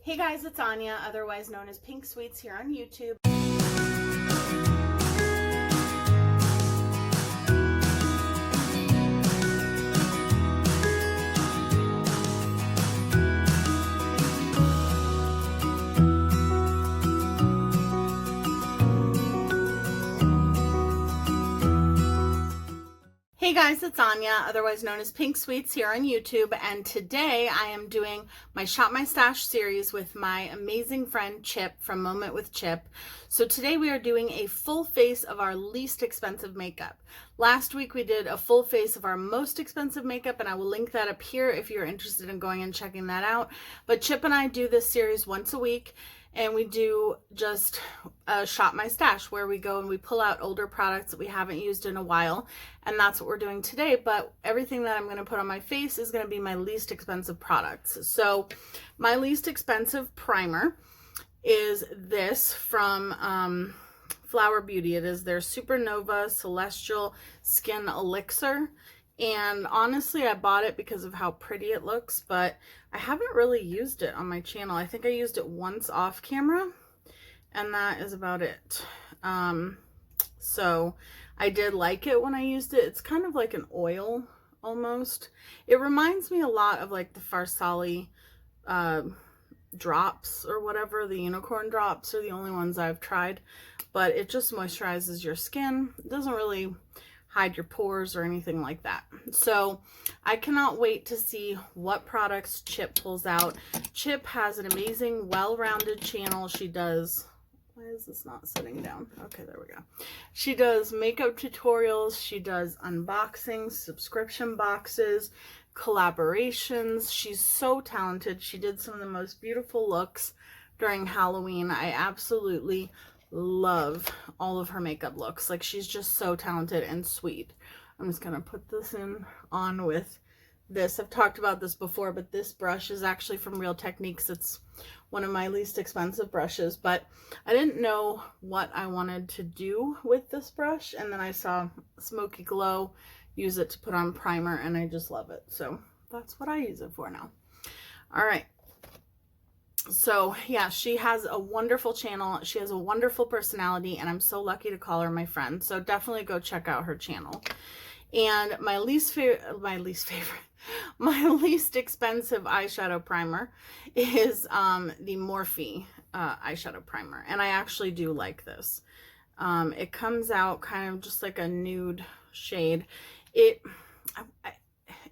Hey guys, it's Anya, otherwise known as Pink Sweets here on YouTube. Hey guys, it's Anya, otherwise known as Pink Sweets here on YouTube, and today I am doing my Shop My Stash series with my amazing friend Chip from Moment with Chip. So today we are doing a full face of our least expensive makeup. Last week we did a full face of our most expensive makeup, and I will link that up here if you're interested in going and checking that out. But Chip and I do this series once a week, and we do just a Shop My Stash where we go and we pull out older products that we haven't used in a while, and that's what we're doing today. But everything that I'm going to put on my face is going to be my least expensive products. So my least expensive primer is this from Flower Beauty. It is their Supernova Celestial Skin Elixir. And honestly, I bought it because of how pretty it looks, but I haven't really used it on my channel. I think I used it once off camera, and that is about it. So I did like it when I used it. It's kind of like an oil almost. It reminds me a lot of like the Farsali drops or whatever. The unicorn drops are the only ones I've tried, but it just moisturizes your skin. It doesn't really hide your pores or anything like that. So I cannot wait to see what products Chip pulls out. Chip has an amazing, well-rounded channel. She does, why is this not sitting down? Okay, there we go. She does makeup tutorials. She does unboxings, subscription boxes, collaborations. She's so talented. She did some of the most beautiful looks during Halloween. I absolutely love all of her makeup looks. Like, she's just so talented and sweet. I'm just gonna put this on with this. I've talked about this before, but this brush is actually from Real Techniques. It's one of my least expensive brushes, but I didn't know what I wanted to do with this brush, and then I saw Smoky Glow use it to put on primer, and I just love it. So that's what I use it for now. All right. So yeah, she has a wonderful channel. She has a wonderful personality, and I'm so lucky to call her my friend. So definitely go check out her channel. And my least expensive eyeshadow primer is the Morphe eyeshadow primer, and I actually do like this. It comes out kind of just like a nude shade.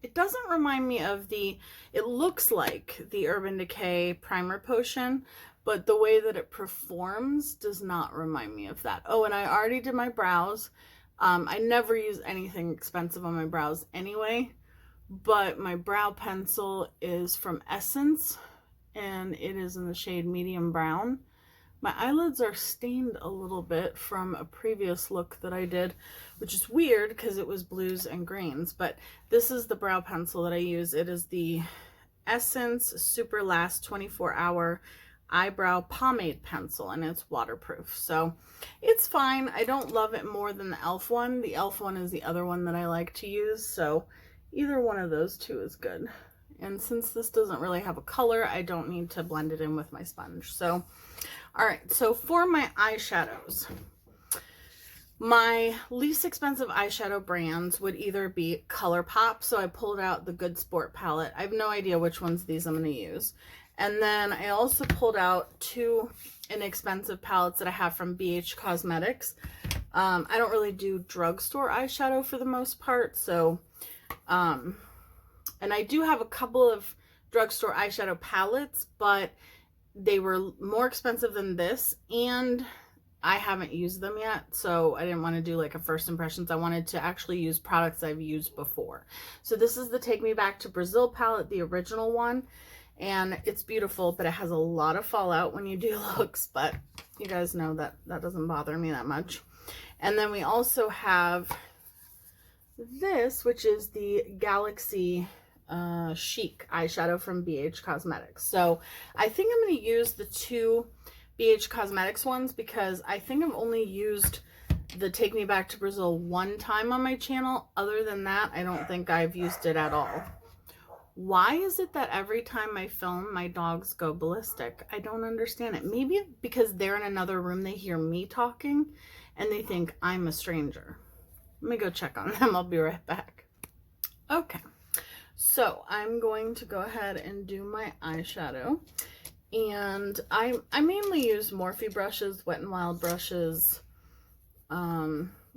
It doesn't remind me of it looks like the Urban Decay Primer Potion, but the way that it performs does not remind me of that. Oh, and I already did my brows. I never use anything expensive on my brows anyway, but my brow pencil is from Essence, and it is in the shade Medium Brown. My eyelids are stained a little bit from a previous look that I did, which is weird because it was blues and greens, but this is the brow pencil that I use. It is the Essence Super Last 24-Hour Eyebrow Pomade Pencil, and it's waterproof, so it's fine. I don't love it more than the e.l.f. one. The e.l.f. one is the other one that I like to use, so either one of those two is good. And since this doesn't really have a color, I don't need to blend it in with my sponge. So, all right, so for my eyeshadows, my least expensive eyeshadow brands would either be ColourPop. So I pulled out the Good Sport palette. I have no idea which ones these I'm going to use. And then I also pulled out two inexpensive palettes that I have from BH Cosmetics. I don't really do drugstore eyeshadow for the most part, so and I do have a couple of drugstore eyeshadow palettes, but they were more expensive than this, and I haven't used them yet, so I didn't want to do like a first impressions. I wanted to actually use products I've used before. So this is the Take Me Back to Brazil palette, the original one, and it's beautiful, but it has a lot of fallout when you do looks, but you guys know that that doesn't bother me that much. And then we also have this, which is the Galaxy Chic eyeshadow from BH Cosmetics. So I think I'm going to use the two BH Cosmetics ones because I think I've only used the Take Me Back to Brazil one time on my channel. Other than that, I don't think I've used it at all. Why is it that every time I film, my dogs go ballistic? I don't understand it. Maybe because they're in another room, they hear me talking and they think I'm a stranger. Let me go check on them. I'll be right back. Okay, so I'm going to go ahead and do my eyeshadow. And I mainly use Morphe brushes, Wet n Wild brushes,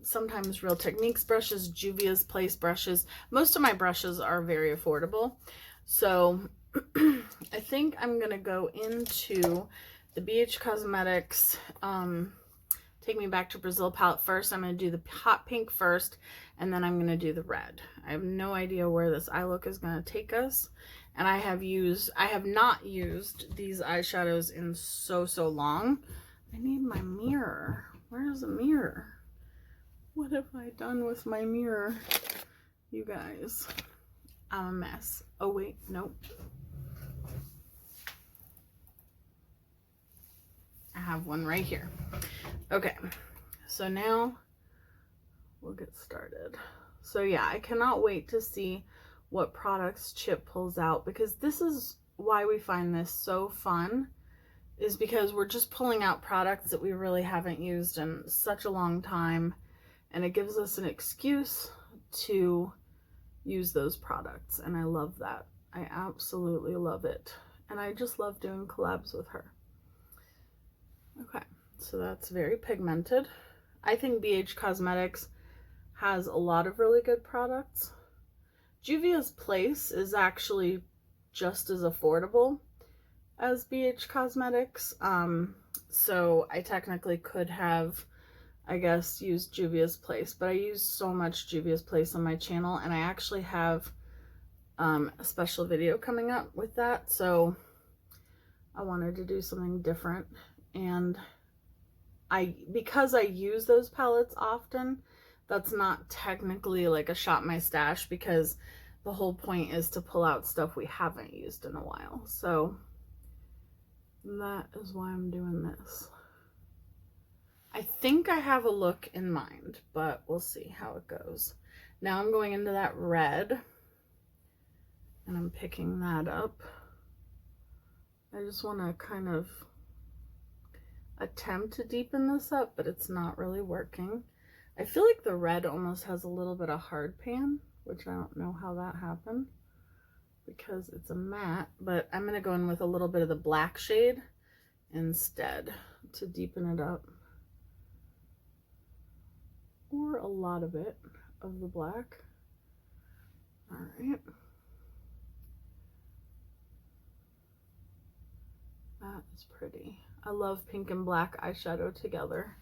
sometimes Real Techniques brushes, Juvia's Place brushes. Most of my brushes are very affordable. So I think I'm going to go into the BH Cosmetics Take Me Back to Brazil palette first. I'm going to do the hot pink first, and then I'm going to do the red. I have no idea where this eye look is going to take us. And I have not used these eyeshadows in so long. I need my mirror. Where's the mirror? What have I done with my mirror? You guys, I'm a mess. Oh wait, nope. I have one right here. Okay, so now we'll get started. So yeah, I cannot wait to see what products Chip pulls out, because this is why we find this so fun, is because we're just pulling out products that we really haven't used in such a long time, and it gives us an excuse to use those products, and I love that. I absolutely love it, and I just love doing collabs with her. Okay, so that's very pigmented. I think BH Cosmetics has a lot of really good products. Juvia's Place is actually just as affordable as BH Cosmetics. So I technically could have, I guess, used Juvia's Place, but I use so much Juvia's Place on my channel, and I actually have a special video coming up with that. So I wanted to do something different, and because I use those palettes often, that's not technically like a shop my stash, because the whole point is to pull out stuff we haven't used in a while. So that is why I'm doing this. I think I have a look in mind, but we'll see how it goes. Now I'm going into that red, and I'm picking that up. I just want to kind of attempt to deepen this up, but it's not really working. I feel like the red almost has a little bit of hard pan, which I don't know how that happened because it's a matte, but I'm going to go in with a little bit of the black shade instead to deepen it up, or a lot of it, of the black. All right. That is pretty. I love pink and black eyeshadow together.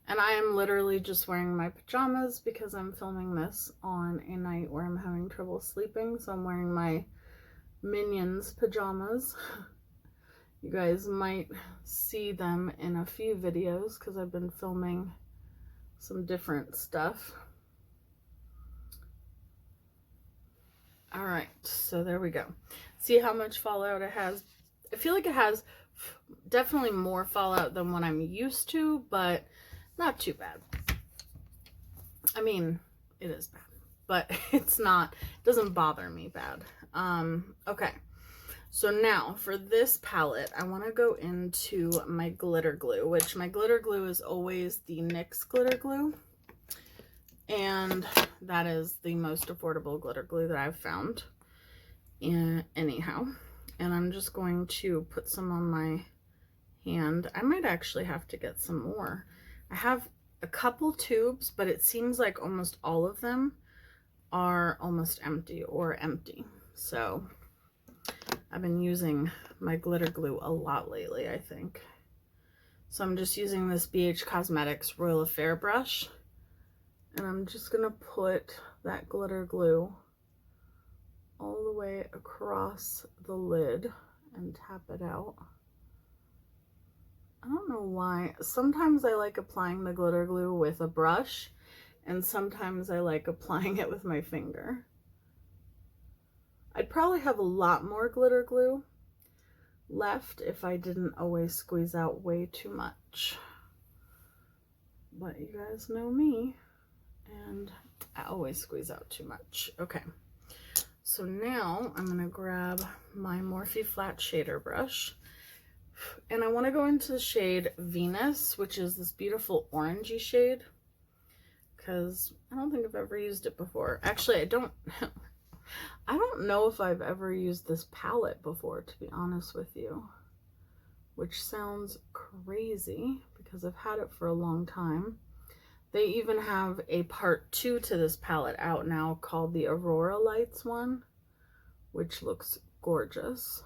And I am literally just wearing my pajamas because I'm filming this on a night where I'm having trouble sleeping. So I'm wearing my Minions pajamas. You guys might see them in a few videos because I've been filming some different stuff. All right, so there we go. See how much fallout it has? I feel like it has definitely more fallout than what I'm used to, but not too bad. I mean, it is bad, but it's not, it doesn't bother me bad. Okay, so now for this palette, I want to go into my glitter glue, which my glitter glue is always the NYX glitter glue. And that is the most affordable glitter glue that I've found. And anyhow, and I'm just going to put some on my hand. I might actually have to get some more. I have a couple tubes, but it seems like almost all of them are almost empty or empty. So I've been using my glitter glue a lot lately, I think. So I'm just using this BH Cosmetics Royal Affair brush. And I'm just going to put that glitter glue all the way across the lid and tap it out. I don't know why. Sometimes I like applying the glitter glue with a brush, and sometimes I like applying it with my finger. I'd probably have a lot more glitter glue left if I didn't always squeeze out way too much. But you guys know me, and I always squeeze out too much. Okay, So now I'm going to grab my Morphe Flat Shader Brush. And I want to go into the shade Venus, which is this beautiful orangey shade. Because I don't think I've ever used it before. Actually, I don't know if I've ever used this palette before, to be honest with you. Which sounds crazy because I've had it for a long time. They even have a part 2 to this palette out now called the Aurora Lights one, which looks gorgeous.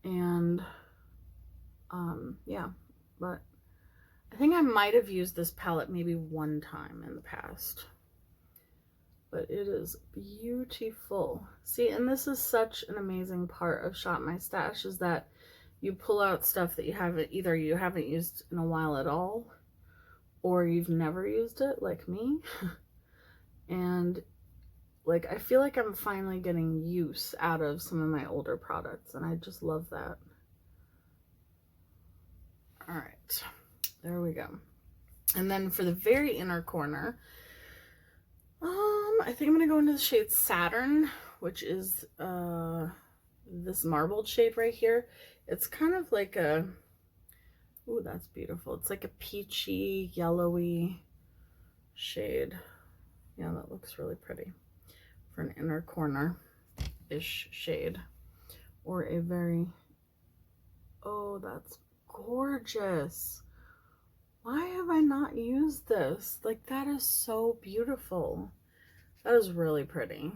And yeah, but I think I might have used this palette maybe one time in the past. But it is beautiful. See, and this is such an amazing part of Shop My Stash, is that you pull out stuff that you haven't used in a while at all, or you've never used it, like me. And like, I feel like I'm finally getting use out of some of my older products, and I just love that. All right, there we go. And then for the very inner corner, I think I'm gonna go into the shade Saturn, which is this marbled shade right here. It's kind of like a, ooh, that's beautiful. It's like a peachy, yellowy shade. Yeah, that looks really pretty for an inner corner-ish shade. Or a very, oh, that's gorgeous. Why have I not used this? Like, that is so beautiful. That is really pretty.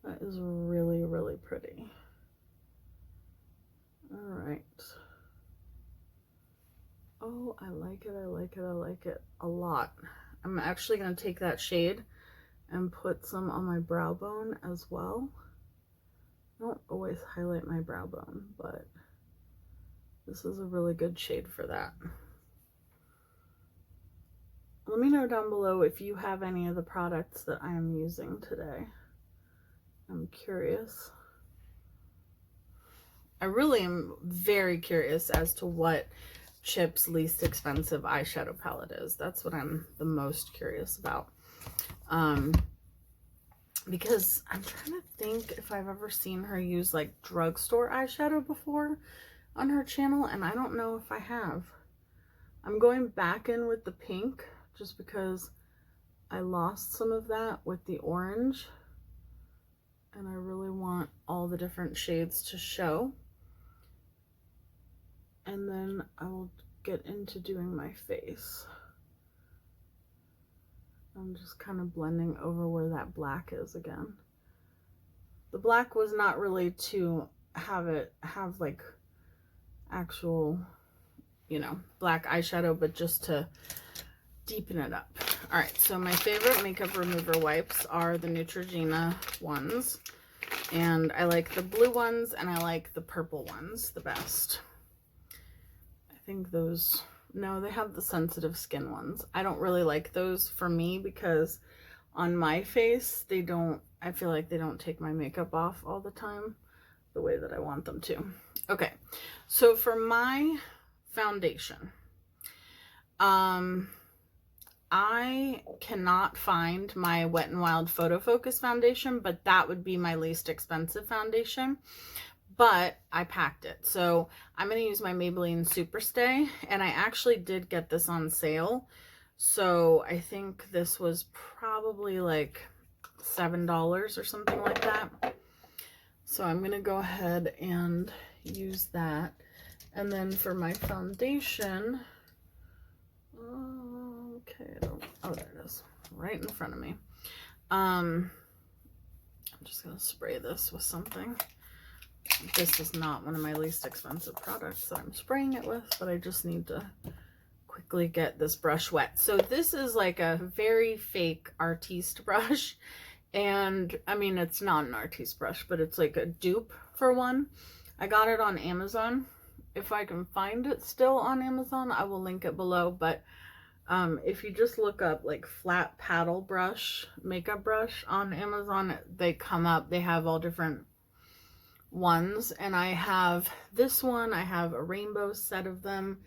That is really, really pretty. All right. Oh, I like it, I like it, I like it a lot. I'm actually going to take that shade and put some on my brow bone as well. I don't always highlight my brow bone, but this is a really good shade for that. Let me know down below if you have any of the products that I am using today. I'm curious. I really am very curious as to what Chip's least expensive eyeshadow palette is. That's what I'm the most curious about. Because I'm trying to think if I've ever seen her use like drugstore eyeshadow before on her channel, and I don't know if I have. I'm going back in with the pink just because I lost some of that with the orange, and I really want all the different shades to show. And then I will get into doing my face. I'm just kind of blending over where that black is again. The black was not really to have like actual, you know, black eyeshadow, but just to deepen it up. All right, so my favorite makeup remover wipes are the Neutrogena ones. And I like the blue ones and I like the purple ones the best. I think those, no, they have the sensitive skin ones. I don't really like those for me because on my face, they don't, I feel like they don't take my makeup off all the time the way that I want them to. Okay, so for my foundation, I cannot find my Wet n Wild Photo Focus foundation, but that would be my least expensive foundation. But I packed it. So I'm going to use my Maybelline Superstay, and I actually did get this on sale. So I think this was probably like $7 or something like that. So I'm going to go ahead and use that. And then for my foundation, okay, oh, there it is, right in front of me. I'm just going to spray this with something. This is not one of my least expensive products that I'm spraying it with, but I just need to quickly get this brush wet. So this is like a very fake Artiste brush. And I mean, it's not an Artiste brush, but it's like a dupe for one. I got it on Amazon. If I can find it still on Amazon, I will link it below. But if you just look up like flat paddle brush, makeup brush on Amazon, they come up. They have all different ones, and I have this one. I have a rainbow set of them,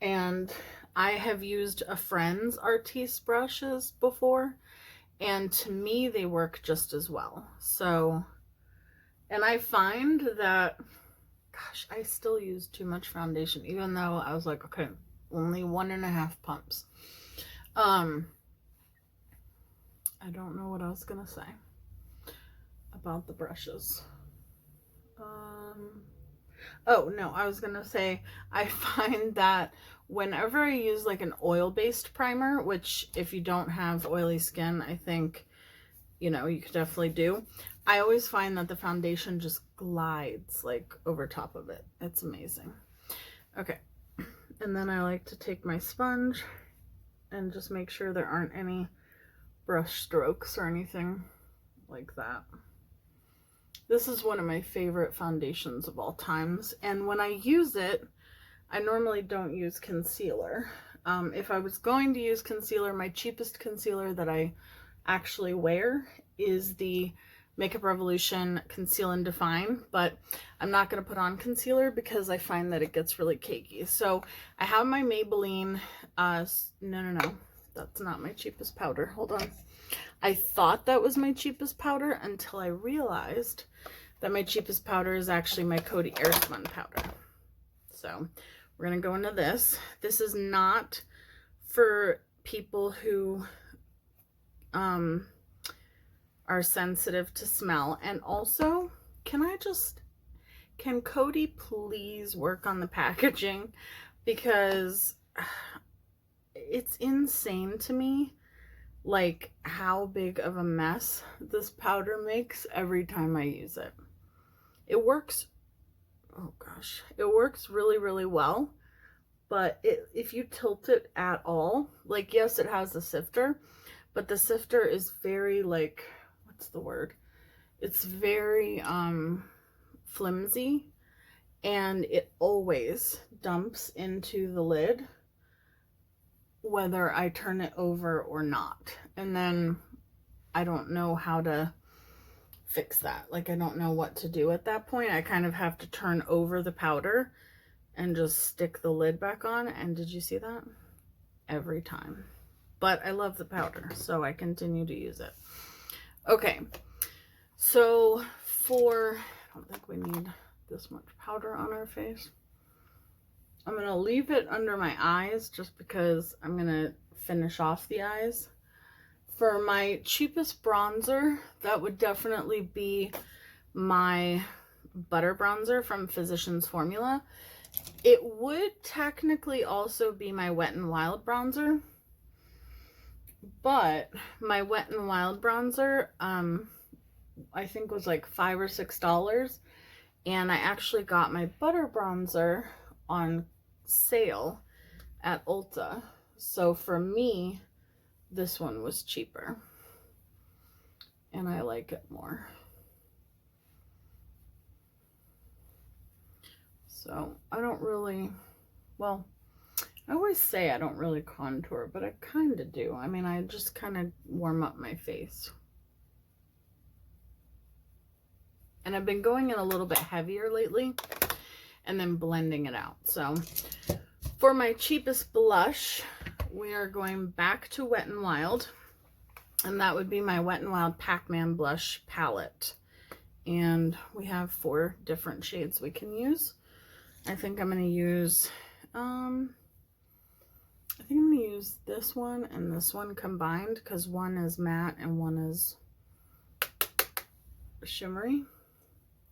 and I have used a friend's Artiste brushes before, And to me, they work just as well. So, and I find that, gosh, I still use too much foundation, even though I was like, okay, only 1.5 pumps. I don't know what I was gonna say about the brushes. Oh no, I was gonna say, I find that whenever I use like an oil-based primer, which if you don't have oily skin, I think, you know, you could definitely do. I always find that the foundation just glides like over top of it. It's amazing. Okay, and then I like to take my sponge and just make sure there aren't any brush strokes or anything like that. This is one of my favorite foundations of all times, and when I use it, I normally don't use concealer. If I was going to use concealer, my cheapest concealer that I actually wear is the Makeup Revolution Conceal and Define, but I'm not going to put on concealer because I find that it gets really cakey. So I have my Maybelline, no, that's not my cheapest powder. Hold on. I thought that was my cheapest powder until I realized that my cheapest powder is actually my Coty Airspun powder. So we're going to go into this. This is not for people who are sensitive to smell. And also, can Coty please work on the packaging? Because it's insane to me, like, how big of a mess this powder makes every time I use it. It works, oh gosh, it works really, really well, but if you tilt it at all, like, yes, it has a sifter, but the sifter is very, like, what's the word? It's very flimsy, and it always dumps into the lid whether I turn it over or not. And then I don't know how to fix that. Like, I don't know what to do at that point. I kind of have to turn over the powder and just stick the lid back on. And did you see that? Every time. But I love the powder, so I continue to use it. Okay, so I don't think we need this much powder on our face. I'm going to leave it under my eyes just because I'm going to finish off the eyes. For my cheapest bronzer, that would definitely be my Butter Bronzer from Physicians Formula. It would technically also be my Wet n Wild bronzer, but my Wet n Wild bronzer, I think was like $5 or $6, and I actually got my Butter Bronzer on sale at Ulta. So for me, this one was cheaper, and I like it more. So I don't really, well, I always say I don't really contour, but I kind of do. I mean, I just kind of warm up my face. And I've been going in a little bit heavier lately and then blending it out. So for my cheapest blush, we are going back to Wet n Wild, and that would be my Wet n Wild Pac-Man blush palette. And we have 4 different shades we can use. I think I'm going to use, this one and this one combined, because one is matte and one is shimmery.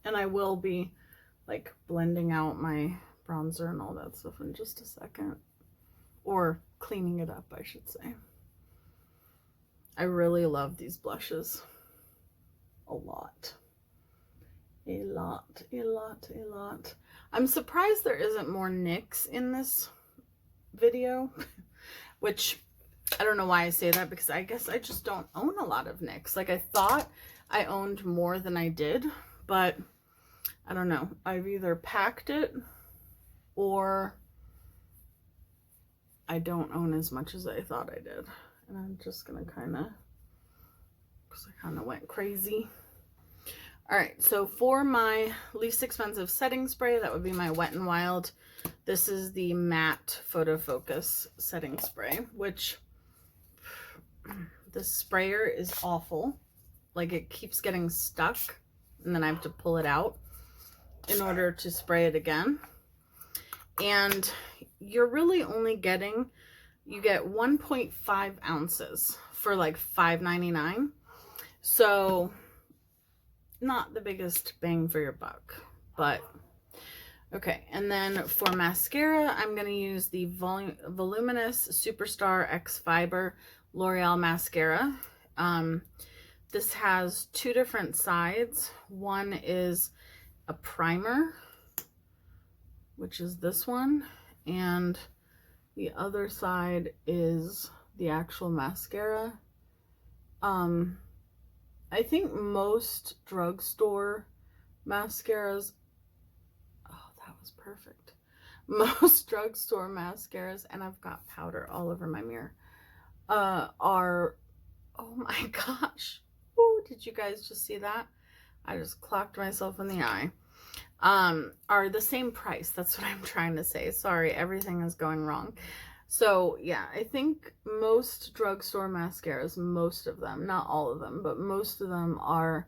And I will be like blending out my bronzer and all that stuff in just a second, or cleaning it up, I should say. I really love these blushes a lot. A lot. I'm surprised there isn't more NYX in this video, which I don't know why I say that, because I guess I just don't own a lot of NYX. Like, I thought I owned more than I did, but I don't know. I've either packed it or I don't own as much as I thought I did. And I'm just going to because I kind of went crazy. All right, so for my least expensive setting spray, that would be my Wet n Wild. This is the matte Photo Focus setting spray, which This sprayer is awful. Like, it keeps getting stuck, and then I have to pull it out in order to spray it again. And you're really only getting, you get 1.5 ounces for like $5.99. So not the biggest bang for your buck, but okay. And then for mascara, I'm going to use the Voluminous Superstar X Fiber L'Oreal mascara. This has two different sides. One is a primer, which is this one, and the other side is the actual mascara. I think most drugstore mascaras, oh, that was perfect. Most drugstore mascaras, and I've got powder all over my mirror, are, oh my gosh. Ooh, did you guys just see that? I just clocked myself in the eye. Are the same price. That's what I'm trying to say. Sorry, everything is going wrong. So yeah, I think most drugstore mascaras, most of them, not all of them, but most of them are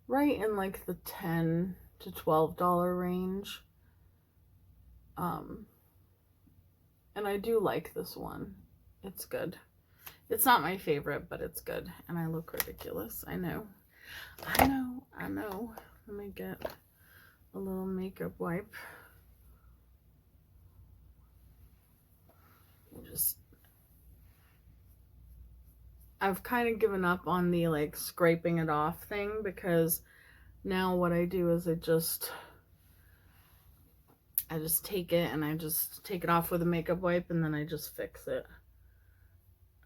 right in like the $10 to $12 range. And I do like this one. It's good. It's not my favorite, but it's good. And I look ridiculous. I know. I know. Let me get a little makeup wipe. I've kind of given up on the like scraping it off thing, because now what I do is I just take it and I just take it off with a makeup wipe, and then I just fix it.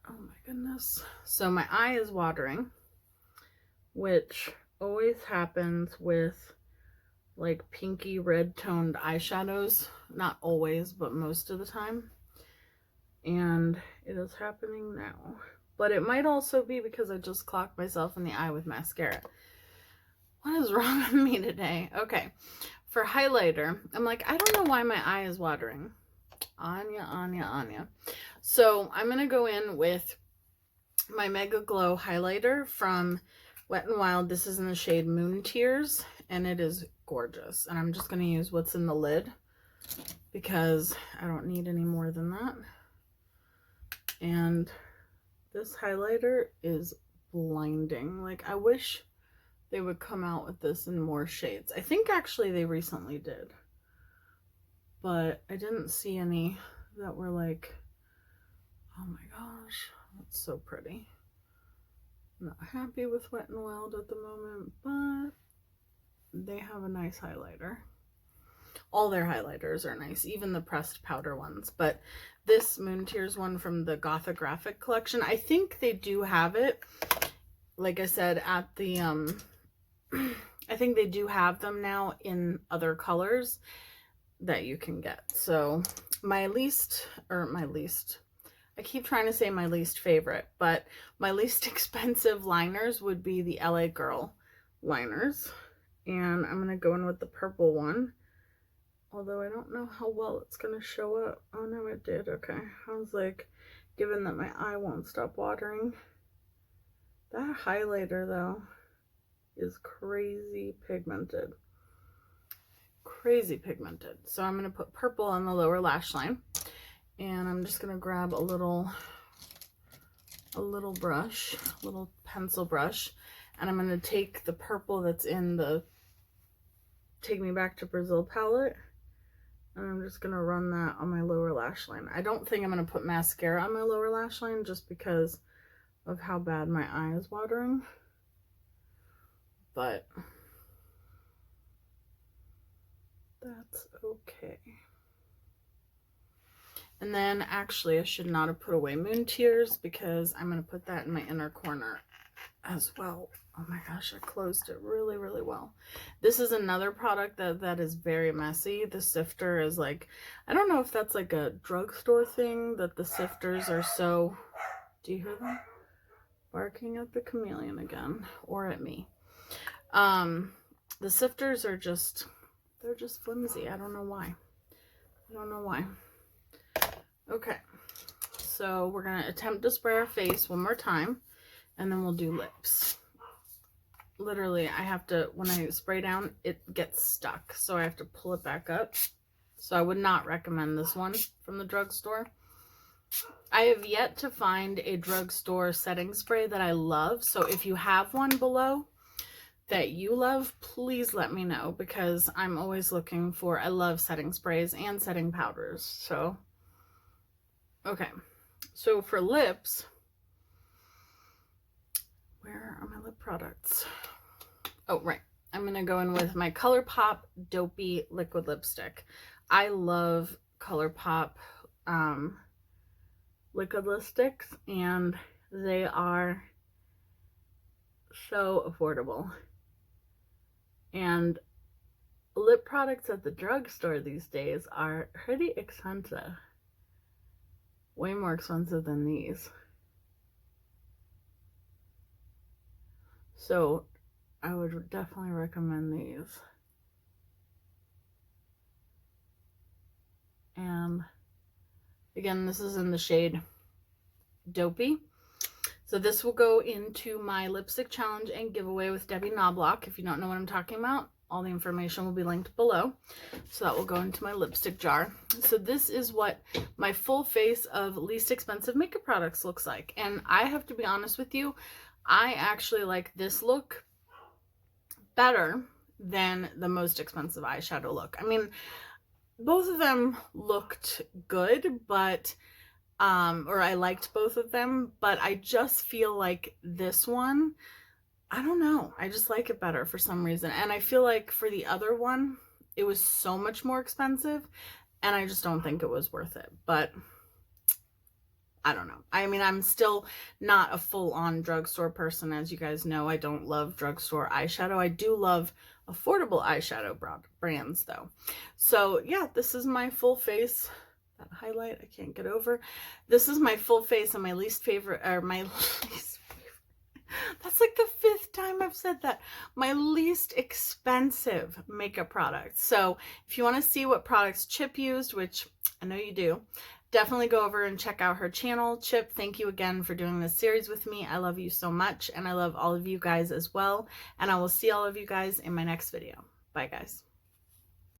Oh my goodness. So my eye is watering, which always happens with like pinky red toned eyeshadows. Not always, but most of the time. And it is happening now. But it might also be because I just clocked myself in the eye with mascara. What is wrong with me today? Okay. For highlighter, I'm like, I don't know why my eye is watering. Anya. So I'm going to go in with my Mega Glow highlighter from Wet n Wild. This is in the shade Moon Tears, and it is gorgeous. And I'm just going to use what's in the lid, because I don't need any more than that. And this highlighter is blinding. Like, I wish they would come out with this in more shades. I think actually they recently did, but I didn't see any that were like, oh my gosh, that's so pretty. I'm not happy with Wet n Wild at the moment, but they have a nice highlighter. All their highlighters are nice, even the pressed powder ones. But this Moon Tears one from the Gothographic collection, I think they do have it, like I said, at the I think they do have them now in other colors that you can get. So I keep trying to say my least favorite, but my least expensive liners would be the LA Girl liners. And I'm going to go in with the purple one. Although I don't know how well it's going to show up. Oh no, it did. Okay. I was like, given that my eye won't stop watering. That highlighter though is crazy pigmented. Crazy pigmented. So I'm going to put purple on the lower lash line. And I'm just going to grab a little brush, a little pencil brush. And I'm going to take the purple that's in the Take Me Back to Brazil palette. And I'm just going to run that on my lower lash line. I don't think I'm going to put mascara on my lower lash line just because of how bad my eye is watering. But that's okay. And then actually I should not have put away Moon Tears, because I'm going to put that in my inner corner as well. Oh my gosh, I closed it really, really well. This is another product that is very messy. The sifter is like, I don't know if that's like a drugstore thing, that the sifters are so, do you hear them? Barking at the chameleon again, or at me. The sifters are just, they're just flimsy. I don't know why. Okay, so we're going to attempt to spray our face one more time. And then we'll do lips. Literally, I have to, when I spray down, it gets stuck. So I have to pull it back up. So I would not recommend this one from the drugstore. I have yet to find a drugstore setting spray that I love. So if you have one below that you love, please let me know, because I'm always looking for, I love setting sprays and setting powders. So, okay. So for lips, where are my lip products? Oh, right. I'm going to go in with my ColourPop Dopey Liquid Lipstick. I love ColourPop liquid lipsticks, and they are so affordable. And lip products at the drugstore these days are pretty expensive. Way more expensive than these. So I would definitely recommend these. And again, this is in the shade Dopey. So this will go into my lipstick challenge and giveaway with Debbie Knoblauch. If you don't know what I'm talking about, all the information will be linked below. So that will go into my lipstick jar. So this is what my full face of least expensive makeup products looks like. And I have to be honest with you, I actually like this look better than the most expensive eyeshadow look. I mean, both of them looked good, but or I liked both of them, but I just feel like this one, I don't know, I just like it better for some reason. And I feel like for the other one, it was so much more expensive, and I just don't think it was worth it. But I don't know. I mean, I'm still not a full-on drugstore person. As you guys know, I don't love drugstore eyeshadow. I do love affordable eyeshadow brands, though. So, yeah, this is my full face. That highlight, I can't get over. This is my full face and my least favorite, or my least favorite. That's like the 5th time I've said that. My least expensive makeup product. So, if you want to see what products Chip used, which I know you do, definitely go over and check out her channel. Chip, thank you again for doing this series with me. I love you so much, and I love all of you guys as well. And I will see all of you guys in my next video. Bye, guys.